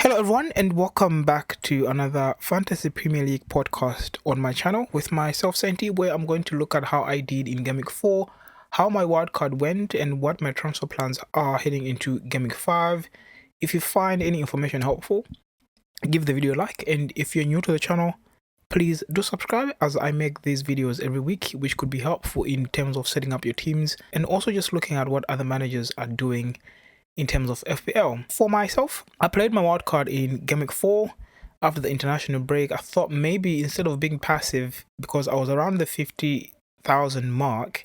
Hello everyone and welcome back to another Fantasy Premier League podcast on my channel with myself Senti, where I'm going to look at how I did in Game Week 4, how my wildcard went and what my transfer plans are heading into Game Week 5. If you find any information helpful, give the video a like, and if you're new to the channel, please do subscribe as I make these videos every week, which could be helpful in terms of setting up your teams and also just looking at what other managers are doing in terms of FPL. For myself, I played my wildcard in Game Week 4 after the international break. I thought maybe instead of being passive, because I was around the 50,000 mark,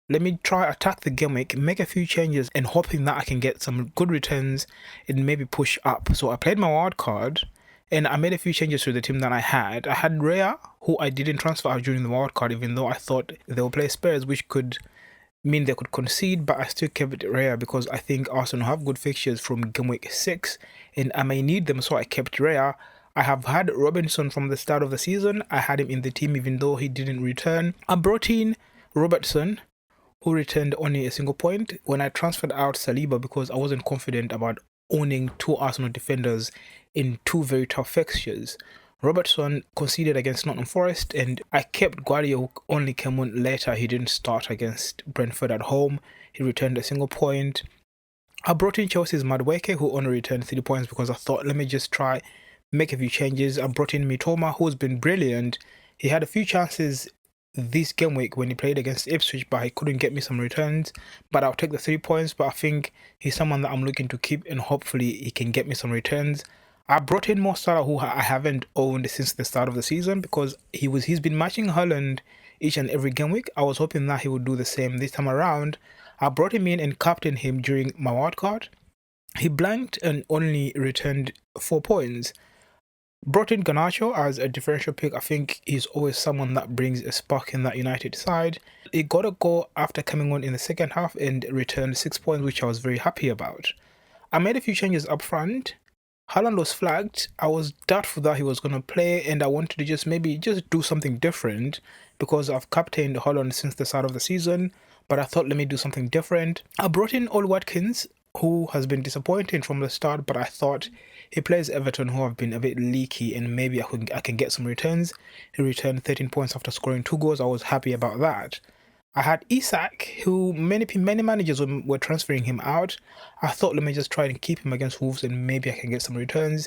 let me try attack the game week, make a few changes and hoping that I can get some good returns and maybe push up. So I played my wildcard and I made a few changes to the team that I had. I had Rhea, who I didn't transfer out during the wildcard, even though I thought they will play Spurs, which could mean they could concede, but I still kept it Rhea because I think Arsenal have good fixtures from game week 6 and I may need them, so I kept Rhea. I have had Robinson from the start of the season. I had him in the team even though he didn't return. I brought in Robertson, who returned only a single point when I transferred out Saliba because I wasn't confident about owning two Arsenal defenders in two very tough fixtures. Robertson conceded against Nottingham Forest and I kept Guardiola, who only came on later. He didn't start against Brentford at home. He returned a single point. I brought in Chelsea's Madueke, who only returned 3 points because I thought, let me just try make a few changes. I brought in Mitoma, who's been brilliant. He had a few chances this game week when he played against Ipswich, but he couldn't get me some returns. But I'll take the 3 points, but I think he's someone that I'm looking to keep and hopefully he can get me some returns. I brought in Mo Salah, who I haven't owned since the start of the season because he's been matching Haaland each and every game week. I was hoping that he would do the same this time around. I brought him in and captained him during my wildcard. He blanked and only returned 4 points. Brought in Garnacho as a differential pick. I think he's always someone that brings a spark in that United side. He got a goal after coming on in the second half and returned 6 points, which I was very happy about. I made a few changes up front. Haaland was flagged. I was doubtful that he was going to play and I wanted to just do something different because I've captained Haaland since the start of the season, but I thought let me do something different. I brought in Watkins, who has been disappointing from the start, but I thought he plays Everton, who have been a bit leaky and maybe I can get some returns. He returned 13 points after scoring 2 goals. I was happy about that. I had Isak, who many managers were transferring him out. I thought let me just try and keep him against Wolves and maybe I can get some returns.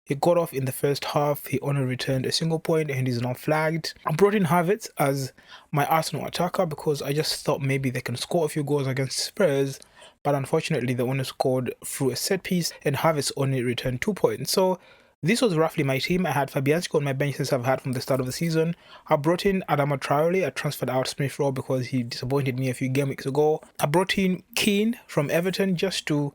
He got off in the first half. He only returned a single point and he's not flagged. I brought in Havertz as my Arsenal attacker because I just thought maybe they can score a few goals against Spurs. But unfortunately, they only scored through a set piece and Havertz only returned 2 points. So this was roughly my team. I had Fabianski on my bench since I've had from the start of the season. I brought in Adama Traore. I transferred out Smith Rowe because he disappointed me a few game weeks ago. I brought in Keane from Everton just to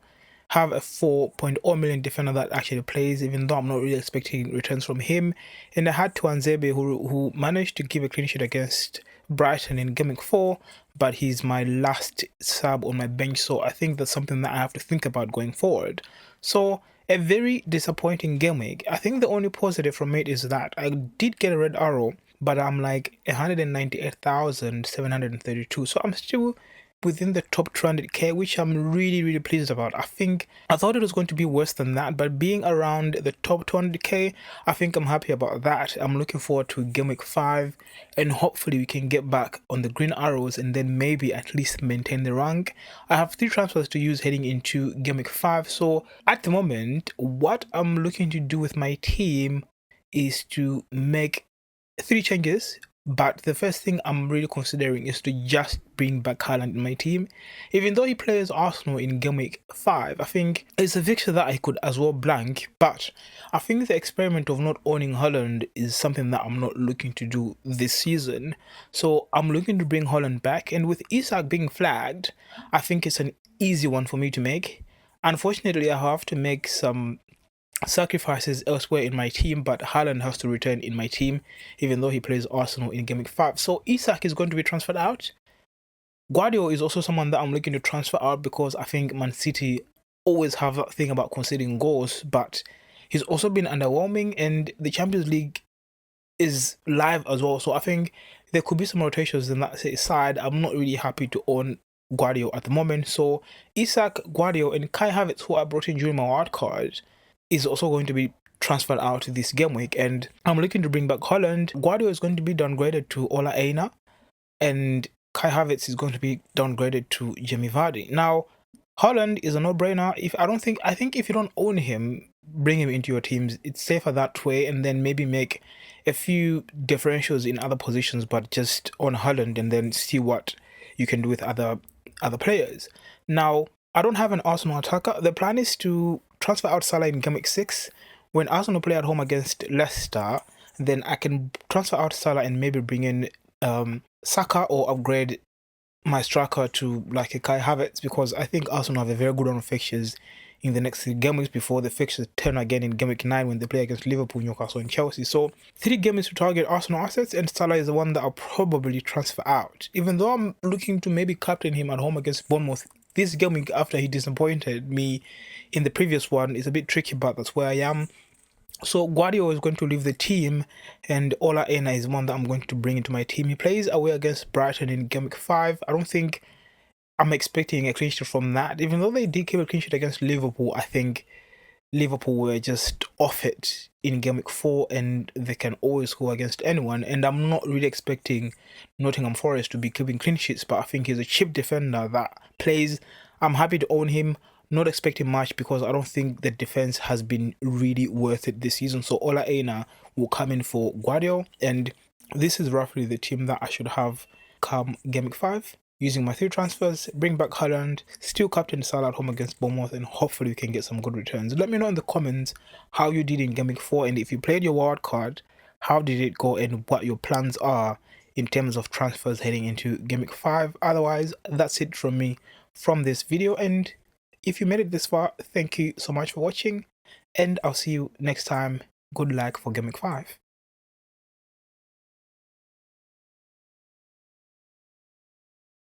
have a 4.0 million defender that actually plays, even though I'm not really expecting returns from him. And I had Tuanzebe, who managed to give a clean sheet against Brighton in Game Week 4, but he's my last sub on my bench, so I think that's something that I have to think about going forward. So a very disappointing game week. I think the only positive from it is that I did get a red arrow, but I'm like 198,732, so I'm still within the top 200k, which I'm really pleased about. I thought it was going to be worse than that, but being around the top 200k, I think I'm happy about that. I'm looking forward to game week 5 and hopefully we can get back on the green arrows and then maybe at least maintain the rank. I have 3 transfers to use heading into game week 5, so at the moment what I'm looking to do with my team is to make 3 changes. But the first thing I'm really considering is to just bring back Haaland in my team. Even though he plays Arsenal in game week 5, I think it's a fixture that I could as well blank. But I think the experiment of not owning Haaland is something that I'm not looking to do this season. So I'm looking to bring Haaland back. And with Isak being flagged, I think it's an easy one for me to make. Unfortunately, I have to make some sacrifices elsewhere in my team, but Haaland has to return in my team even though he plays Arsenal in game week 5. So Isak is going to be transferred out. Guardiola is also someone that I'm looking to transfer out because I think Man City always have that thing about conceding goals, but he's also been underwhelming and the Champions League is live as well. So I think there could be some rotations in that side. I'm not really happy to own Guardiola at the moment. So Isak, Guardiola and Kai Havertz, who I brought in during my wildcard, is also going to be transferred out this game week, and I'm looking to bring back Haaland. Guardiola is going to be downgraded to Ola Aina, and Kai Havertz is going to be downgraded to Jamie Vardy. Now, Haaland is a no-brainer. I think if you don't own him, bring him into your teams. It's safer that way, and then maybe make a few differentials in other positions, but just on Haaland, and then see what you can do with other players. Now, I don't have an Arsenal attacker. The plan is to transfer out Salah in game week 6. When Arsenal play at home against Leicester, then I can transfer out Salah and maybe bring in Saka, or upgrade my striker to like a Kai Havertz, because I think Arsenal have a very good run of fixtures in the next 3 game weeks before the fixtures turn again in game week 9 when they play against Liverpool, Newcastle and Chelsea. So 3 games to target Arsenal assets, and Salah is the one that I'll probably transfer out. Even though I'm looking to maybe captain him at home against Bournemouth this game week after he disappointed me in the previous one, is a bit tricky, but that's where I am. So Guardiola is going to leave the team, and Ola Aina is one that I'm going to bring into my team. He plays away against Brighton in game week 5. I don't think I'm expecting a clean sheet from that. Even though they did keep a clean sheet against Liverpool, I think Liverpool were just off it in game week 4, and they can always score against anyone. And I'm not really expecting Nottingham Forest to be keeping clean sheets, but I think he's a cheap defender that plays. I'm happy to own him. Not expecting much, because I don't think the defense has been really worth it this season. So Ola Aina will come in for Guardiola, and this is roughly the team that I should have come game week 5. Using my 3 transfers, bring back Haaland, still captain Salah at home against Bournemouth, and hopefully we can get some good returns. Let me know in the comments how you did in game week 4, and if you played your wild card, how did it go, and what your plans are in terms of transfers heading into game week 5. Otherwise, that's it from me from this video, and if you made it this far, thank you so much for watching, and I'll see you next time. Good luck for game week 5.